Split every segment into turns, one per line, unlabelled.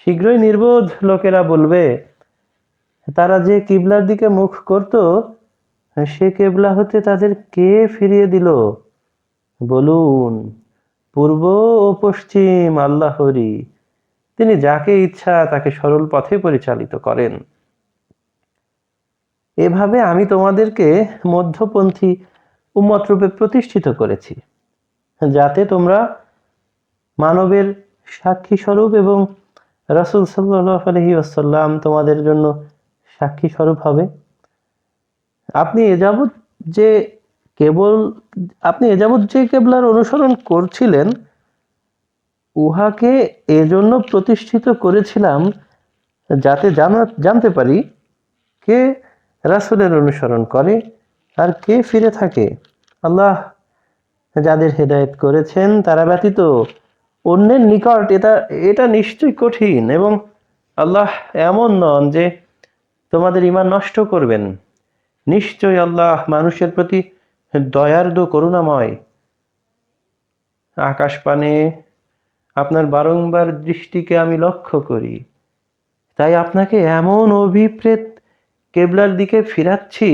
শীঘ্রই নির্বোধ লোকেরা বলবে, তারা যে কিবলার দিকে মুখ করত সে কিবলা হতে তাদের কে ফিরিয়ে দিল? বলুন, পূর্ব ও পশ্চিম আল্লাহরই, তিনি যাকে ইচ্ছা তাকে সরল পথে পরিচালিত করেন। এভাবে আমি তোমাদেরকে মধ্যপন্থী উম্মত রূপে প্রতিষ্ঠিত করেছি, যাতে তোমরা মানবের সাক্ষী স্বরূপ এবং রাসূল সাল্লাল্লাহু আলাইহি ওয়াসাল্লাম তোমাদের জন্য সাক্ষী স্বরূপ হবে। আপনি এযাবৎ যে কেবলার অনুসরণ করছিলেন, উহাকে এজন্য প্রতিষ্ঠিত করেছিলাম যাতে জানতে পারি কে রাসূলের অনুসরণ করে আর কে ফিরে থাকে। আল্লাহ যাদের হেদায়েত করেছেন তারা ব্যতীত অন্যের নিকট এটা নিশ্চয়ই কঠিন, এবং আল্লাহ এমন নন যে তোমাদের ঈমান নষ্ট করবেন। নিশ্চয়ই আল্লাহ মানুষের প্রতি দয়ার্দ্র করুণাময়। আকাশপানে আপনার বারংবার দৃষ্টিকে আমি লক্ষ্য করি, তাই আপনাকে এমন অভিপ্রেত কেবলার দিকে ফিরাচ্ছি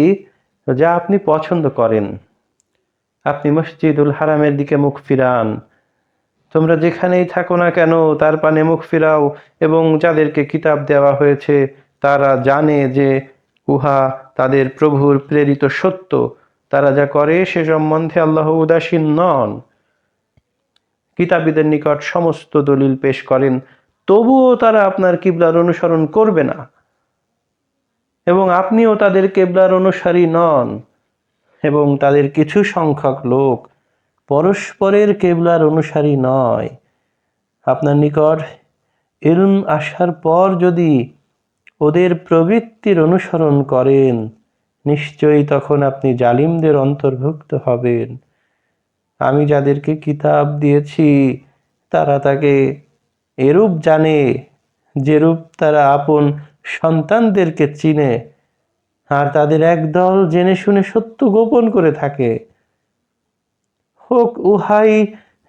যা আপনি পছন্দ করেন। আপনি মসজিদুল হারামের দিকে মুখ ফিরান। তোমরা যেখানেই থাকো না কেন তার পানে মুখ ফিরাও, এবং যাদেরকে কিতাব দেওয়া হয়েছে তারা জানে যে উহা তাদের প্রভুর প্রেরিত সত্য। তারা যা করে সে সম্বন্ধে আল্লাহ উদাসীন নন। কিতাবীদের নিকট সমস্ত দলিল পেশ করেন, তবুও তারা আপনার কিবলার অনুসরণ করবে না, এবং আপনিও তাদের কিবলার অনুসারী নন। এবং তাদের কিছু সংখ্যক লোক পরস্পরের কিবলার অনুসারী নয়। আপনার নিকট ইলম আসার পর যদি ওদের প্রবৃত্তির অনুসরণ করেন, নিশ্চয়ই তখন আপনি জালিমদের অন্তর্ভুক্ত হবেন। আমি যাদেরকে কিতাব দিয়েছি তারা তাকে এরূপ জানে যেরূপ তারা আপন সন্তানদেরকে চিনে, আর তাদের একদল জেনে শুনে সত্য গোপন করে থাকে। হোক উহাই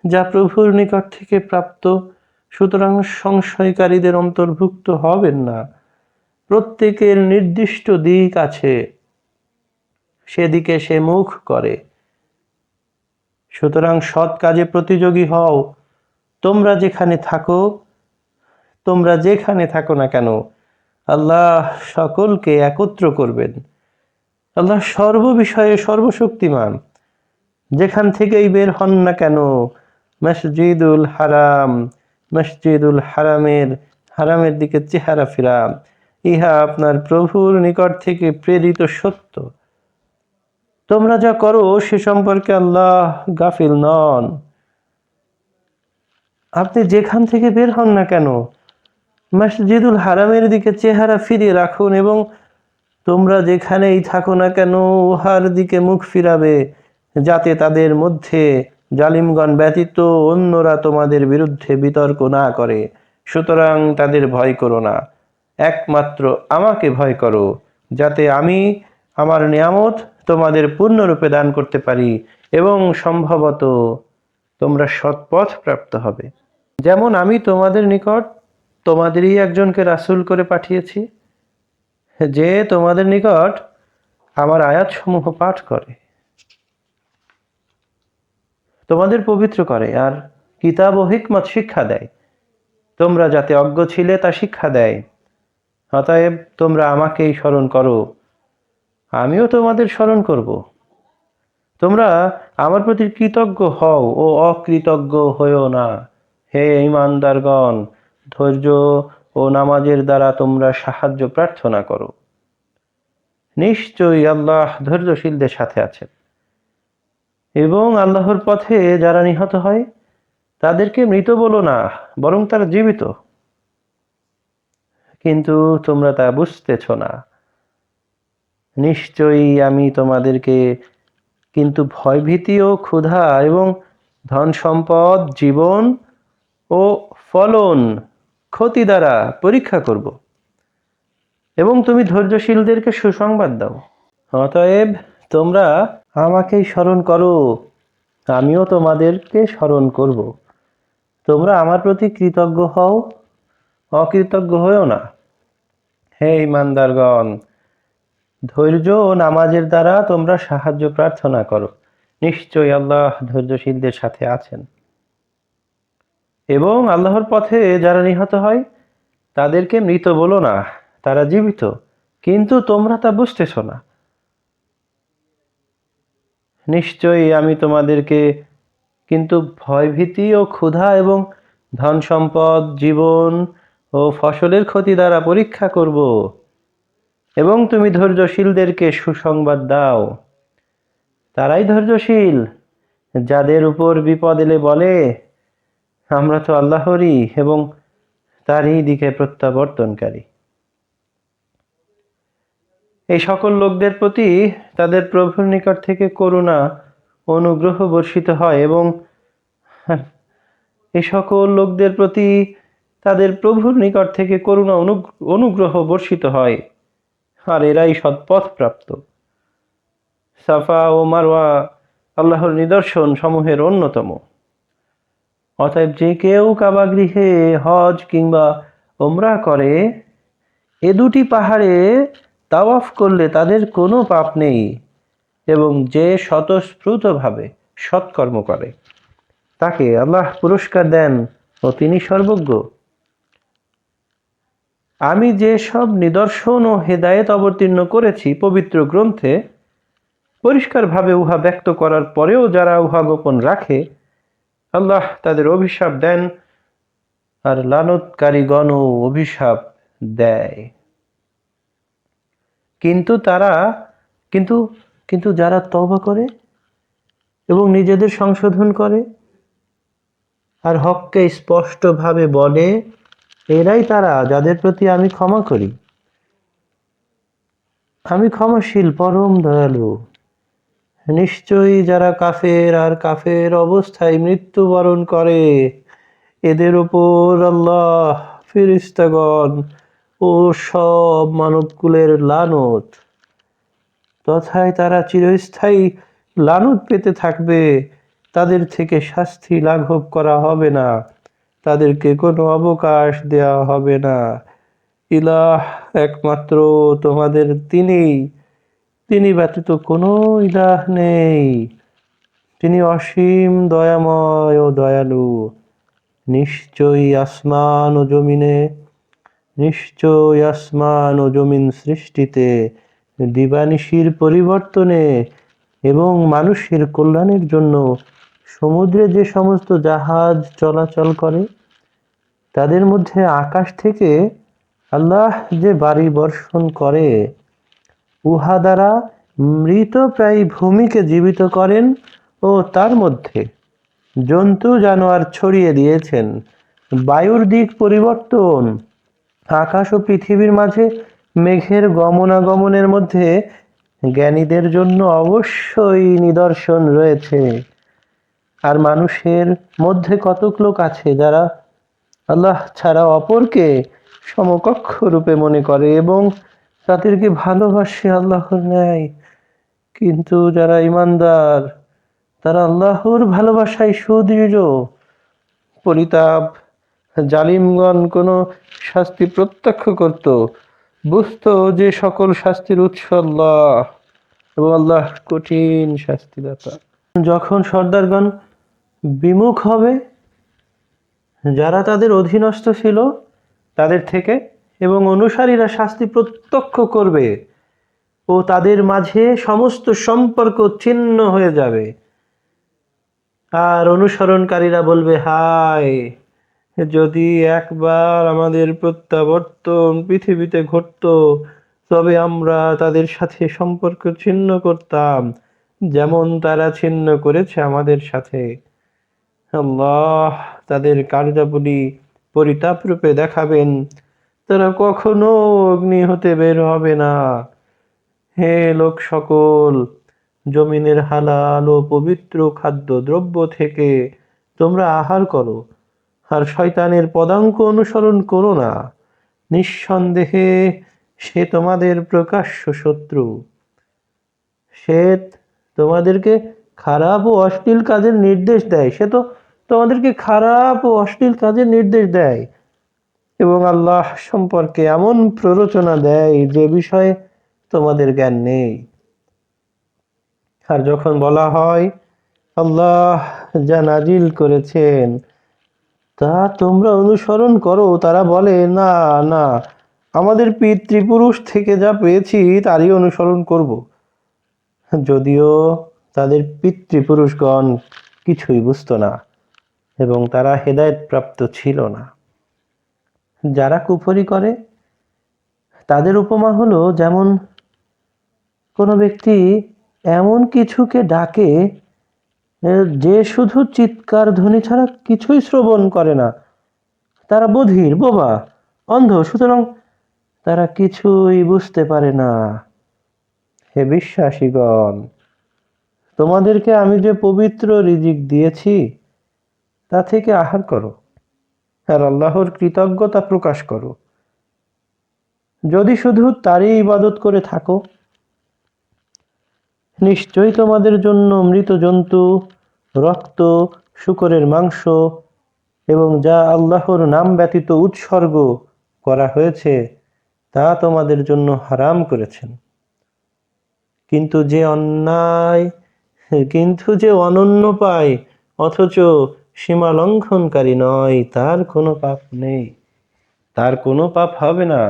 যা প্রভুর নিকট থেকে প্রাপ্ত, সুতরাং সংশয়কারীদের অন্তর্ভুক্ত হবেন না। প্রত্যেকের নির্দিষ্ট দিক আছে, সেদিকে সে মুখ করে। সুতরাং সৎ কাজে প্রতিযোগী হও। তোমরা যেখানে থাকো না কেন আল্লাহ সকলকে একত্র করবেন। আল্লাহ সর্ববিষয়ে সর্বশক্তিমান। যেখান থেকেই বের হন না কেন, মসজিদুল হারামের দিকে চেহারা ফিরা, ইহা আপনার প্রভুর নিকট থেকে প্রেরিত সত্য। তোমরা যা করো সে সম্পর্কে আল্লাহ গাফিল নন। আপনি যেখান থেকে বের হন না কেন মসজিদুল হারামের দিকে চেহারা ফিরিয়ে রাখুন, এবং তোমরা যেখানেই থাকো না কেন উহার দিকে মুখ ফিরাবে, যাতে তাদের মধ্যে জালিমগণ ব্যতীত অন্যরা তোমাদের বিরুদ্ধে বিতর্ক না করে। সুতরাং তাদের ভয় করো না, একমাত্র আমাকে ভয় করো, যাতে আমি আমার নিয়ামত তোমাদের পূর্ণরূপে দান করতে পারি এবং সম্ভবত তোমরা সৎপথ প্রাপ্ত হবে। যেমন আমি তোমাদের নিকট তোমাদেরই একজনকে রাসূল করে পাঠিয়েছি, যে তোমাদের নিকট আমার আয়াতসমূহ পাঠ করে, তোমাদের পবিত্র করে, আর কিতাব ও হিকমত শিক্ষা দেয়। তোমরা যাতে অজ্ঞ ছিলে তা শিক্ষা দেয়। অতএব তোমরা আমাকেই স্মরণ করো, আমিও তোমাদের স্মরণ করব। তোমরা আমার প্রতি কৃতজ্ঞ হও ও অকৃতজ্ঞ হইও না। হে ঈমানদারগণ, ধৈর্য ও নামাজের দ্বারা তোমরা সাহায্য প্রার্থনা করো। নিশ্চয়ই আল্লাহ ধৈর্যশীলদের সাথে আছেন। এবং আল্লাহর পথে যারা নিহত হয় তাদেরকে মৃত বলো না, বরং তারা জীবিত, কিন্তু তোমরা তা বুঝতেছ না। নিশ্চয়ই আমি তোমাদেরকে কিন্তু ভয়ভীতি ও ক্ষুধা এবং ধন সম্পদ, জীবন ও ফলন ক্ষতি দ্বারা পরীক্ষা করব, এবং তুমি ধৈর্যশীলদেরকে সুসংবাদ দাও। অতএব তোমরা আমাকেই স্মরণ করো, আমিও তোমাদেরকে স্মরণ করব। তোমরা আমার প্রতি কৃতজ্ঞ হও অকৃতজ্ঞ হয়েও না। হে ঈমানদারগণ, ধৈর্য ও নামাজের দ্বারা তোমরা সাহায্য প্রার্থনা করো, নিশ্চয়ই আল্লাহ ধৈর্যশীলদের সাথে আছেন। এবং আল্লাহর পথে যারা নিহত হয় তাদেরকে মৃত বলো না, তারা জীবিত, কিন্তু তোমরা তা বুঝতেছ না। নিশ্চয়ই আমি তোমাদেরকে কিন্তু ভয়ভীতি ও ক্ষুধা এবং ধন সম্পদ, জীবন ও ফসলের ক্ষতি দ্বারা পরীক্ষা করব, এবং তুমি ধৈর্যশীলদেরকে সুসংবাদ দাও। তারাই ধৈর্যশীল যাদের উপর বিপদ এলে বলে, আমরা তো আল্লাহরই এবং তারই দিকে প্রত্যাবর্তনকারী। এই সকল লোকদের প্রতি তাদের প্রভুর নিকট থেকে করুণা অনুগ্রহ বর্ষিত হয়, এবং এই সকল লোকদের প্রতি তাদের প্রভুর নিকট থেকে করুণা অনুগ্রহ বর্ষিত হয়, আর এরাই সৎপথ প্রাপ্ত। সাফা ও মারওয়া আল্লাহর নিদর্শন সমূহের অন্যতম। অতএব যে কেউ কাবা গৃহে হজ কিংবা ওমরা করে, এ দুটি পাহাড়ে তাওয়াফ করলে তাদের কোনো পাপ নেই, এবং যে স্বতঃস্ফূর্তভাবে সৎকর্ম করে তাকে আল্লাহ পুরস্কার দেন ও তিনি সর্বজ্ঞ। আমি যে সব নিদর্শন ও হেদায়েত অবতীর্ণ করেছি পবিত্র গ্রন্থে, পরিষ্কারভাবে উহা ব্যক্ত করার পরেও যারা উহা গোপন রাখে, আল্লাহ তাদের অভিশাপ দেন, আর লানতকারীগণও অভিশাপ দেয়। কিন্তু যারা তওবা করে এবং নিজেদের সংশোধন করে আর হককে স্পষ্টভাবে বলে, এরাই তারা যাদের প্রতি আমি ক্ষমা করি। আমি ক্ষমাশীল, পরম দয়ালু। নিশ্চয়ই যারা কাফের আর কাফের অবস্থায় মৃত্যুবরণ করে, এদের উপর আল্লাহ, ফেরেশতাগণ ও সব মানবকুলের লানত, তথায় তারা চিরস্থায়ী লানত পেতে থাকবে। তাদের থেকে শাস্তি লাঘব করা হবে না, তাদেরকে কোনো অবকাশ দেওয়া হবে না। ইলাহ একমাত্র তোমাদের তিনি ব্যতীত কোনো ইলাহ নেই। তিনি অসীম দয়াময় ও দয়ালু। নিশ্চয়ই আসমান ও জমিন সৃষ্টিতে, দিবানিশির পরিবর্তনে এবং মানুষের কল্যাণের জন্য সমুদ্রে যে সমস্ত জাহাজ চলাচল করে, তাদের মধ্যে আকাশ থেকে আল্লাহ যে বাড়ি বর্ষণ করে, উহা দ্বারা মৃতপ্রায় ভূমিকে জীবিত করেন ও তার মধ্যে জন্তু জানোয়ার ছড়িয়ে দিয়েছেন। বায়ুর দিক পরিবর্তন, আকাশ ও পৃথিবীর মাঝে মেঘের গমনাগমনের মধ্যে জ্ঞানীদের জন্য অবশ্যই নিদর্শন রয়েছে। আর মানুষের মধ্যে কতক লোক আছে যারা আল্লাহ ছাড়া অপরকে সমকক্ষ রূপে মনে করে এবং তাদেরকে ভালোবাসে আল্লাহর ন্যায়। কিন্তু যারা ঈমানদার, তারা আল্লাহর ভালোবাসায় সুদৃঢ়। পরিতাপ, জালিমগণ কোনো শাস্তি প্রত্যক্ষ করত, বুঝতো যে সকল শাস্তির উৎস আল্লাহ, এবং আল্লাহ কঠিন শাস্তিদাতা। যখন সর্দারগণ বিমুখ হবে, যারা তাদের অধীনস্থ ছিল তাদের থেকে, এবং অনুসারীরা শাস্তি প্রত্যক্ষ করবে ও তাদের মাঝে সমস্ত সম্পর্ক ছিন্ন হয়ে যাবে, আর অনুসরণকারীরা বলবে, হায়, যদি একবার আমাদের প্রত্যাবর্তন পৃথিবীতে ঘটতো, তবে আমরা তাদের সাথে সম্পর্ক ছিন্ন করতাম, যেমন তারা ছিন্ন করেছে আমাদের সাথে। আল্লাহ তাদের কার্যাবলী পরিতাপরূপে দেখাবেন, তারা কখনো অগ্নি হতে বের হবে না। হে লোক সকল, জমিনের হালাল ও পবিত্র খাদ্য দ্রব্য থেকে তোমরা আহার করো, আর শয়তানের পদাঙ্ক অনুসরণ করো না। নিঃসন্দেহে সে তোমাদের প্রকাশ্য শত্রু। সে তোমাদেরকে খারাপ ও অশ্লীল কাজের নির্দেশ দেয়, সে তো তোমাদেরকে খারাপ ও অশ্লীল কাজের নির্দেশ দেয়, এবং আল্লাহ সম্পর্কে এমন প্ররোচনা দেয় যে বিষয়ে তোমাদের জ্ঞান নেই। আর যখন বলা হয় আল্লাহ যা নাজিল করেছেন তা তোমরা অনুসরণ করো, তারা বলে না না, আমাদের পিতৃপুরুষ থেকে যা পেয়েছি তারই অনুসরণ করব। যদিও তাদের পিতৃপুরুষগণ কিছুই বুঝতো না এবং তারা হেদায়েত প্রাপ্ত ছিল না। যারা কুফরি করে তাদের উপমা হলো যেমন কোনো ব্যক্তি এমন কিছুকে ডাকে যে শুধু চিৎকার ধ্বনি ছাড়া কিছুই শ্রবণ করে না। তারা বধির, বোবা, অন্ধ, সুতরাং তারা কিছুই বুঝতে পারে না। হে বিশ্বাসীগণ, তোমাদেরকে আমি যে পবিত্র রিজিক দিয়েছি তা থেকে আহার করো আর আল্লাহর কৃতজ্ঞতা প্রকাশ করো। যদি শুধু তারই ইবাদত করে থাকো, নিশ্চয়ই তোমাদের জন্য মৃত জন্তু, রক্ত, শূকরের মাংস এবং যা আল্লাহর নাম ব্যতীত উৎসর্গ করা হয়েছে তা তোমাদের জন্য হারাম করেছেন। কিন্তু যে অনন্য পায় অথচ সীমা লঙ্ঘনকারী নয়, তার কোনো পাপ নেই, তার কোনো পাপ হবে না।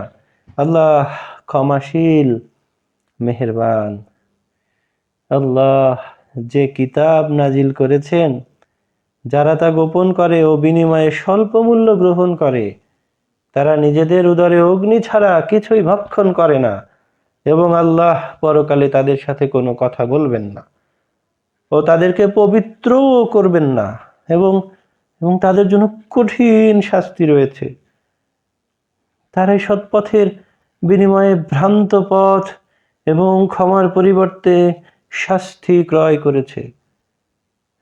আল্লাহ ক্ষমাশীল, মেহেরবান। আল্লাহ যে কিতাব নাজিল করেছেন, যারা তা গোপন করে ও বিনিময়ে স্বল্প মূল্য গ্রহণ করে, তারা নিজেদের উদরে অগ্নি ছাড়া কিছুই ভক্ষণ করে না এবং আল্লাহ পরকালে তাদের সাথে কোনো কথা বলবেন না ও তাদেরকে পবিত্রও করবেন না এবং এবং তাদের জন্য কঠিন শাস্তি রয়েছে। তারাই সৎপথের বিনিময়ে ভ্রান্ত পথ এবং ক্ষমার পরিবর্তে শাস্তি ক্রয় করেছে।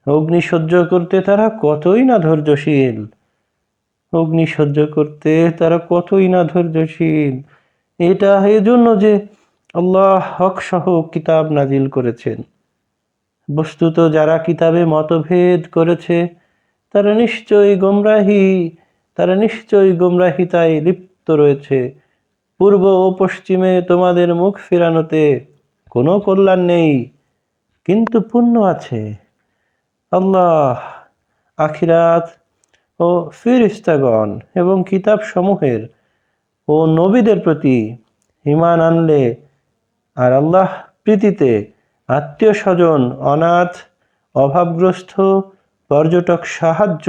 অগ্নি সহ্য করতে তারা কতই না ধৈর্যশীল, অগ্নি সহ্য করতে তারা কতই না ধৈর্যশীল। এটা এজন্য যে আল্লাহ হক সহ কিতাব নাজিল করেছেন। বস্তুত যারা কিতাবে মতভেদ করেছে তারা নিশ্চয়ই গোমরাহিতায় লিপ্ত রয়েছে। পূর্ব ও পশ্চিমে তোমাদের মুখ ফেরানোতে কোনো কল্যাণ নেই, কিন্তু পুণ্য আছে। আল্লাহ আখিরাত ও ফেরেশতাগণ এবং কিতাব সমূহের ও নবীদের প্রতি ঈমান আনলে আর আল্লাহ প্রীতিতে আত্মীয় স্বজন, অনাথ, অভাবগ্রস্ত, পর্যটক সাহায্য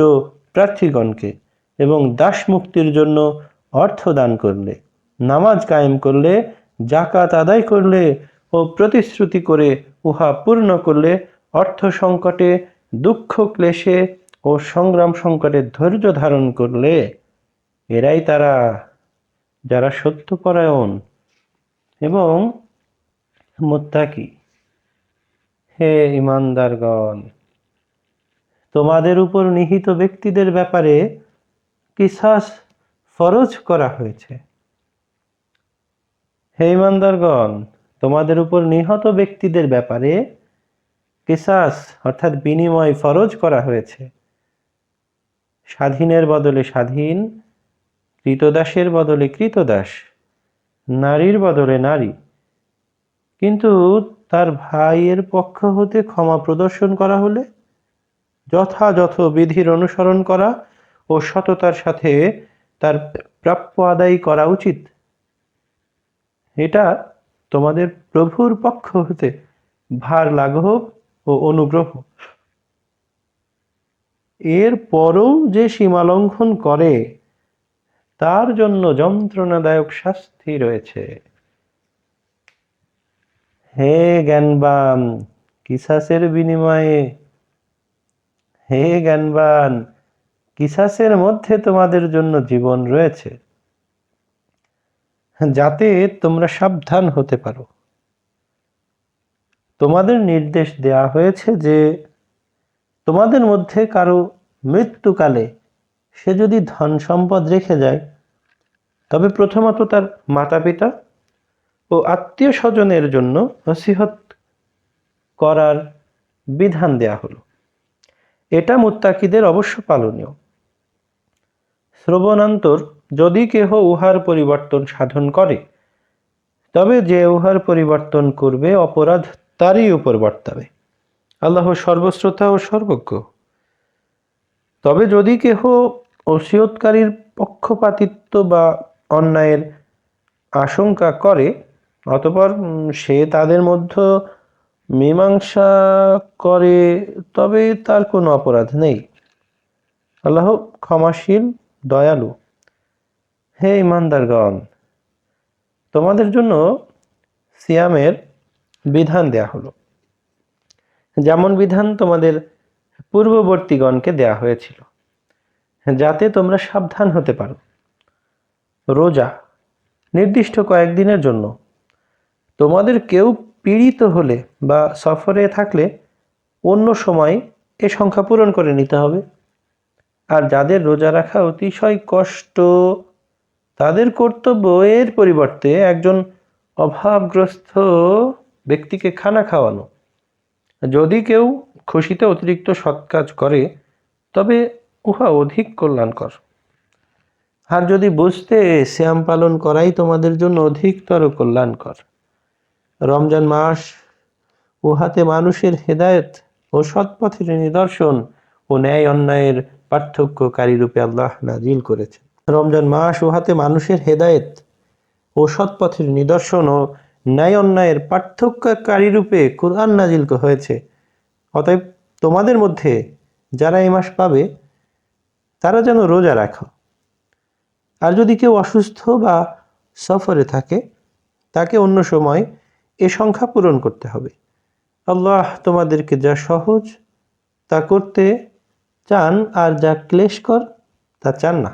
প্রার্থীগণকে এবং দাস মুক্তির জন্য অর্থ দান করলে, নামাজ কায়েম করলে, জাকাত আদায় করলে ও প্রতিশ্রুতি করে উহা পূর্ণ করলে, অর্থ সংকটে, দুঃখ ক্লেশে ও সংগ্রাম সংকটে ধৈর্য ধারণ করলে, এরাই তারা যারা সত্যপরায়ণ এবং মুত্তাকি। হে ঈমানদারগণ, তোমাদের উপর নিহিত ব্যক্তিদের ব্যাপারে কিসাস ফরজ করা হয়েছে। হে ঈমানদারগণ, তোমাদের উপর নিহত ব্যক্তিদের ব্যাপারে কিসাস অর্থাৎ বিনিময় ফরজ করা হয়েছে। স্বাধীনের বদলে স্বাধীন, কৃতদাসের বদলে কৃতদাস, নারীর বদলে নারী। কিন্তু তার ভাইয়ের পক্ষ হতে ক্ষমা প্রদর্শন করা হলে যথাযথ বিধির অনুসরণ করা ও সততার সাথে তার প্রাপ্য আদায় করা উচিত। এটা তোমাদের প্রভুর পক্ষ হতে ভার লাঘব ও অনুগ্রহ। এর পরও যে সীমালঙ্ঘন করে তার জন্য যন্ত্রণাদায়ক শাস্তি রয়েছে। হে জ্ঞানবান, কিসাসের বিনিময়ে হে জ্ঞানবান, কিসাসের মধ্যে তোমাদের জন্য জীবন রয়েছে, যাতে তোমরা সাবধান হতে পারো। তোমাদের নির্দেশ দেয়া হয়েছে যে তোমাদের মধ্যে কারো মৃত্যুকালে সে যদি ধন সম্পদ রেখে যায়, তবে প্রথমত তার মাতা পিতা ও আত্মীয় স্বজনের জন্য নসিহত করার বিধান দেয়া হলো। এটা মুত্তাকিদের অবশ্য পালনীয়। শ্রবণান্তর, যদি কেহ উহার পরিবর্তন সাধন করে, তবে যে উহার পরিবর্তন করবে অপরাধ তারই উপর বর্তাবে। আল্লাহ সর্বশ্রোতা ও সর্বজ্ঞ। তবে যদি কেহ ওসিয়তকারীর পক্ষপাতিত্ব বা অন্যায়ের আশঙ্কা করে, অতঃপর সে তাদের মধ্যে মীমাংসা করে, তবে তার কোনো অপরাধ নেই। আল্লাহ ক্ষমাশীল, দয়ালু। হে ইমানদারগণ, তোমাদের জন্য সিয়ামের বিধান দেয়া হলো, যেমন বিধান তোমাদের পূর্ববর্তীগণকে দেয়া হয়েছিল, যাতে তোমরা সাবধান হতে পারো। রোজা নির্দিষ্ট কয়েকদিনের জন্য। তোমাদের কেউ পীড়িত হলে বা সফরে থাকলে অন্য সময় এ সংখ্যা পূরণ করে নিতে হবে। আর যাদের রোজা রাখা অতিশয় কষ্ট, তাদের কর্তব্য এর পরিবর্তে একজন অভাবগ্রস্ত ব্যক্তিকে খানা খাওয়ানো। যদি কেউ খুশিতে অতিরিক্ত সৎ কাজ করে, তবে উহা অধিক কল্যাণকর। আর যদি বুঝতে সিয়াম পালন করাই তোমাদের জন্য অধিকতর কল্যাণকর। রমজান মাস উহাতে মানুষের হেদায়েত ও সৎপথের নিদর্শন ও ন্যায় অন্যায়ের পার্থক্যকারী রূপে আল্লাহ নাজিল করেছেন। রমজান মাস উহাতে মানুষের হেদায়েত ও সৎপথের নিদর্শন ও ন্যায় অন্যায়ের পার্থক্যকারী রূপে কুরআন নাজিল হয়েছে। অতএব তোমাদের মধ্যে যারা এই মাস পাবে, তারা যেন রোজা রাখো। আর যদি কেউ অসুস্থ বা সফরে থাকে, তাকে অন্য সময় এ সংখ্যা পূরণ করতে হবে। আল্লাহ তোমাদেরকে যা সহজ তা করতে চান, আর যা ক্লেশকর তা চান না।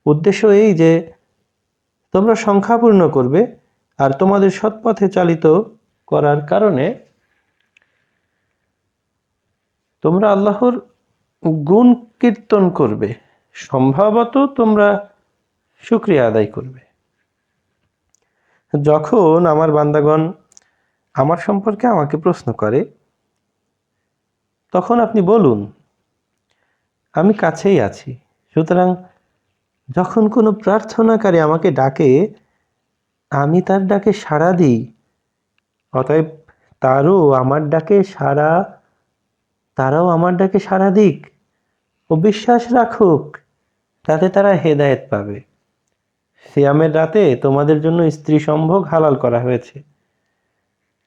উদ্দেশ্য এই যে তোমরা সংখ্যা পূর্ণ করবে, আর তোমাদের সৎপথে চালিত করার কারণে তোমরা আল্লাহর গুণ কীর্তন করবে। সম্ভবত তোমরা শুকরিয়া আদায় করবে। যখন আমার বান্দাগণ আমার সম্পর্কে আমাকে প্রশ্ন করে, তখন আপনি বলুন, আমি কাছেই আছি। সুতরাং যখন কোনো প্রার্থনাকারী আমাকে ডাকে, আমি তার ডাকে সাড়া দিই। অতএব তারাও আমার ডাকে সাড়া দিক ও বিশ্বাস রাখুক, তাতে তারা হেদায়েত পাবে। সিয়ামের রাতে তোমাদের জন্য স্ত্রী সম্ভোগ হালাল করা হয়েছে।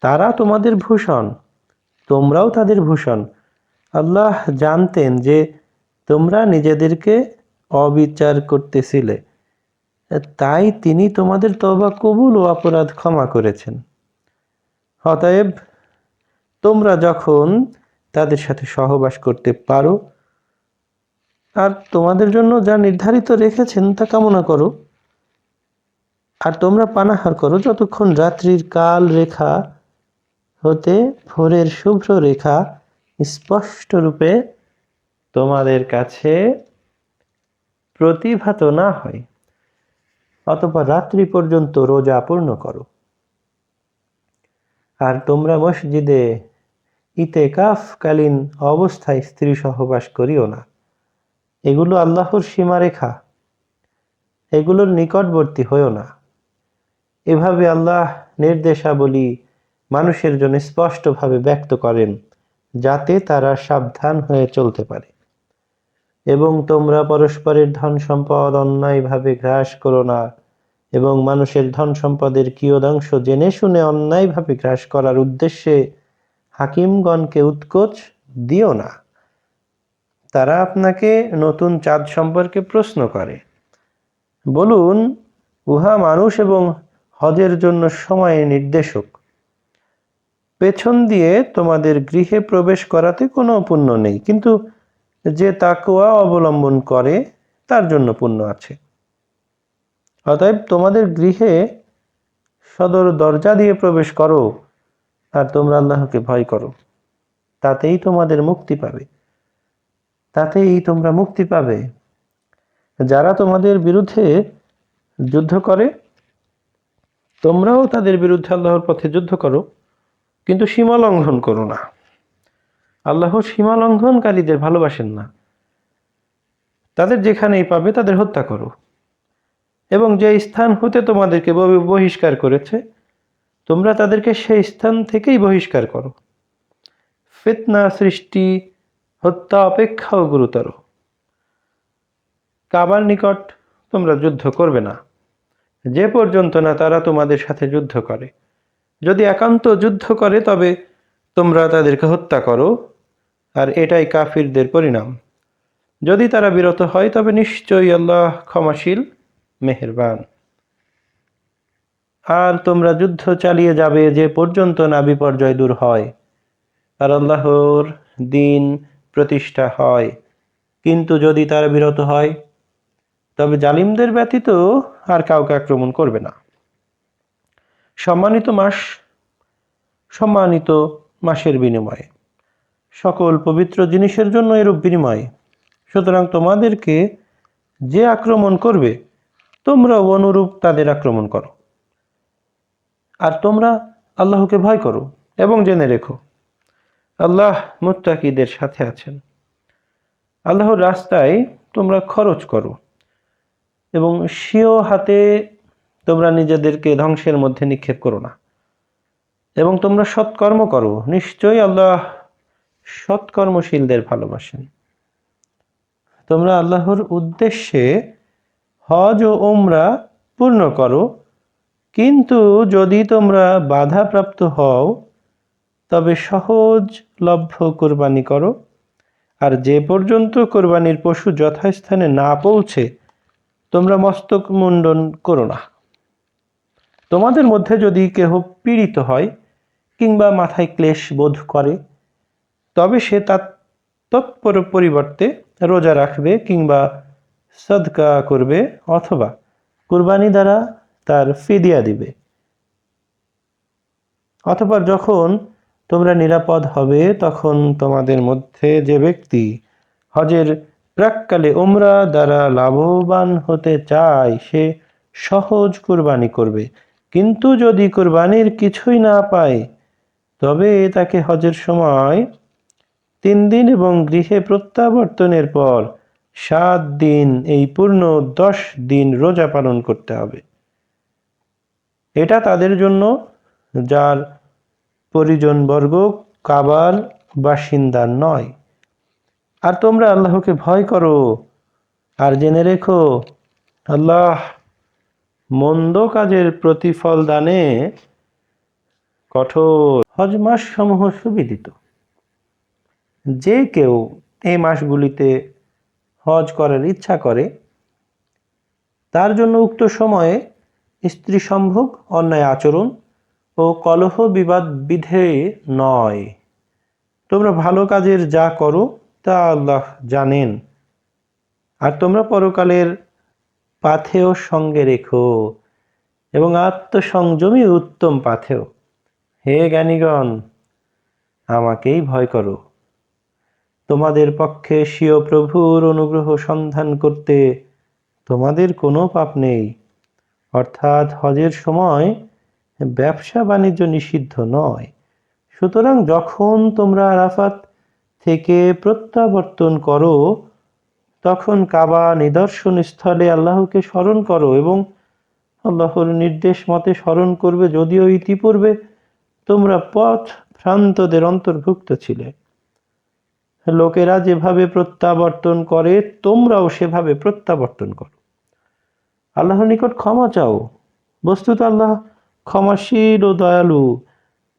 তারা তোমাদের ভূষণ, তোমরাও তাদের ভূষণ। আল্লাহ জানতেন যে তোমরা নিজেদেরকে অবিচার করতেছিলে, তাই তিনি তোমাদের তওবা কবুল ও অপরাধ ক্ষমা করেছেন। অতএব তোমরা যখন তাদের সাথে সহবাস করতে পারো, আর তোমাদের জন্য যা নির্ধারিত রেখেছেন তা কামনা করো, আর তোমরা পানাহার করো যতক্ষণ রাত্রির কাল রেখা হতে ভোরের শুভ্র রেখা স্পষ্ট রূপে তোমাদের কাছে প্রতিভাত না হয়। অতঃপর রাত্রি পর্যন্ত রোজা পূর্ণ করো। আর তোমরা মসজিদে ইতেকাফকালীন অবস্থায় স্ত্রী সহবাস করিও না। এগুলো আল্লাহর সীমারেখা, এগুলোর নিকটবর্তী হইও না। এভাবে আল্লাহ নির্দেশাবলী মানুষের জন্য স্পষ্টভাবে ব্যক্ত করেন, যাতে তারা সাবধান হয়ে চলতে পারে। এবং তোমরা পরস্পরের ধন সম্পদ অন্যায়ভাবে গ্রাস করো না, এবং মানুষের ধন সম্পদের কিয়দাংশ জেনে শুনে অন্যায়ভাবে গ্রাস করার উদ্দেশ্যে হাকিমগণকে উৎকোচ দিও না। তারা আপনাকে নতুন চাঁদ সম্পর্কে প্রশ্ন করে। বলুন, উহা মানুষ এবং হজের জন্য সময় নির্দেশক। পেছন দিয়ে তোমাদের গৃহে প্রবেশ করাতে কোনো পুণ্য নেই, কিন্তু যে তাকওয়া অবলম্বন করে তার জন্য পুণ্য আছে। অতএব তোমাদের গৃহে সদর দরজা দিয়ে প্রবেশ করো, আর তোমরা আল্লাহকে ভয় করো। তাতেই তোমরা মুক্তি পাবে। যারা তোমাদের বিরুদ্ধে যুদ্ধ করে, তোমরাও তাদের বিরুদ্ধে আল্লাহর পথে যুদ্ধ করো, কিন্তু সীমা লঙ্ঘন করো না। আল্লাহ সীমা লঙ্ঘনকারীদের ভালোবাসেন না। তাদের যেখানেই পাবে তাদের হত্যা করো, এবং যে স্থান হতে তোমাদেরকে বহিষ্কার করেছে তোমরা তাদেরকে সেই স্থান থেকেই বহিষ্কার করো। ফিতনা সৃষ্টি হত্যা অপেক্ষাও গুরুতর। কাবার নিকট তোমরা যুদ্ধ করবে না যে পর্যন্ত না তারা তোমাদের সাথে যুদ্ধ করে। যদি একান্ত যুদ্ধ করে তবে তোমরা তাদেরকে হত্যা করো, আর এটাই কাফিরদের পরিণাম। যদি তারা বিরত হয় তবে নিশ্চয়ই আল্লাহ ক্ষমাশীল মেহেরবান। আর তোমরা যুদ্ধ চালিয়ে যাবে যে পর্যন্ত না বিপর্যয় দূর হয় আর আল্লাহর দিন প্রতিষ্ঠা হয়। কিন্তু যদি তারা বিরত হয় তবে জালিমদের ব্যতীত আর কাউকে আক্রমণ করবে না। সম্মানিত মাসের বিনিময়ে সকল পবিত্র জিনিসের জন্য এরূপ বিনিময়। সুতরাং তোমাদেরকে যে আক্রমণ করবে তোমরাও অনুরূপ তাদের আক্রমণ করো। আর তোমরা আল্লাহকে ভয় করো এবং জেনে রেখো আল্লাহ মুত্তাকিদের সাথে আছেন। আল্লাহর রাস্তায় তোমরা খরচ করো এবং স্বীয় হাতে তোমরা নিজেদেরকে ধ্বংসের মধ্যে নিক্ষেপ করো না, এবং তোমরা সৎকর্ম করো, নিশ্চয়ই আল্লাহ সৎকর্মশীলদের ভালোবাসেন। তোমরা আল্লাহর উদ্দেশ্যে হজ ও উমরা পূর্ণ করো, কিন্তু যদি তোমরা বাধাপ্রাপ্ত হও তবে সহজলভ্য কোরবানি করো। আর যে পর্যন্ত কোরবানির পশু যথাস্থানে না পৌঁছে তোমরা মস্তক মুন্ডন করো না। তোমাদের মধ্যে যদি কেহ পীড়িত হয় কিংবা মাথায় ক্লেশ বোধ করে তবে সে তার তৎপর পরিবর্তে রোজা রাখবে কিংবা সদকা করবে, অথবা কুরবানি দ্বারা তার ফিদিয়া দিবে। অতঃপর যখন তোমরা নিরাপদ হবে তখন তোমাদের মধ্যে যে ব্যক্তি হজের প্রাক্কালে উমরা দ্বারা লাভবান হতে চায় সে সহজ কুরবানি করবে। কিন্তু যদি কুরবানির কিছুই না পায় তবে তাকে হজের সময় 3 দিন এবং গৃহে প্রত্যাবর্তনের পর 7 দিন এই পূর্ণ 10 দিন রোজা পালন করতে হবে। এটা তাদের জন্য যার পরিজনবর্গ কাবার বাসিন্দা নয়। আর তোমরা আল্লাহকে ভয় করো আর জেনে রেখো আল্লাহ মন্দ কাজের প্রতিফল দানে কঠোর। হজ মাস সমূহ সুবিদিত। যে কেউ এই মাসগুলিতে হজ করার ইচ্ছা করে তার জন্য উক্ত সময়ে স্ত্রী সম্ভোগ, অন্যায় আচরণ ও কলহ বিবাদ বিধে নয়। তোমরা ভালো কাজের যা করো তা আল্লাহ জানেন। আর তোমরা পরকালের পাথেয় সঙ্গে রেখো এবং আত্মসংযমী উত্তম পাথেয়। হে জ্ঞানীগণ, আমাকেই ভয় করো। তোমাদের পক্ষে স্বীয় প্রভুর অনুগ্রহ সন্ধান করতে তোমাদের কোনো পাপ নেই। অর্থাৎ হজের সময় ব্যবসা বাণিজ্য নিষিদ্ধ নয়। সুতরাং যখন তোমরা আরাফাত থেকে প্রত্যাবর্তন করো তখন কাবা নিদর্শন স্থলে আল্লাহকে স্মরণ করো এবং আল্লাহর নির্দেশ মতে স্মরণ করবে, যদিও ইতিপূর্বে তোমরা পথ ভ্রান্তদের অন্তর্ভুক্ত ছিলে। লোকেরা যেভাবে প্রত্যাবর্তন করে তোমরাও সেভাবে প্রত্যাবর্তন করো। আল্লাহর নিকট ক্ষমা চাও, বস্তুত আল্লাহ ক্ষমাশীল ও দয়ালু।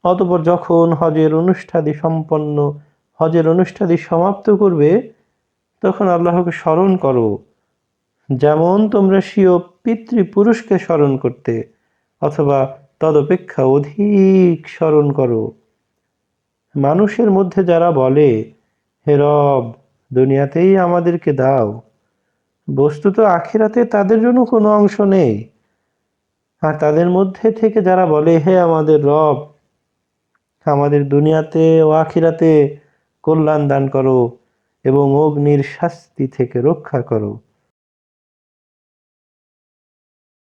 অতঃপর যখন হজের অনুষ্ঠাদি সমাপ্ত করবে তখন আল্লাহকে স্মরণ করো, যেমন তোমরা স্বীয় পিতৃপুরুষকে স্মরণ করতে, অথবা তদপেক্ষা অধিক স্মরণ করো। মানুষের মধ্যে যারা বলে, হে রব, দুনিয়াতেই আমাদেরকে দাও, বস্তুত আখিরাতে তাদের জন্য কোনো অংশ নেই। আর তাদের মধ্যে থেকে যারা বলে, হে আমাদের রব, আমাদের দুনিয়াতে ও আখিরাতে কল্যাণ দান করো এবং অগ্নির শাস্তি থেকে রক্ষা করো,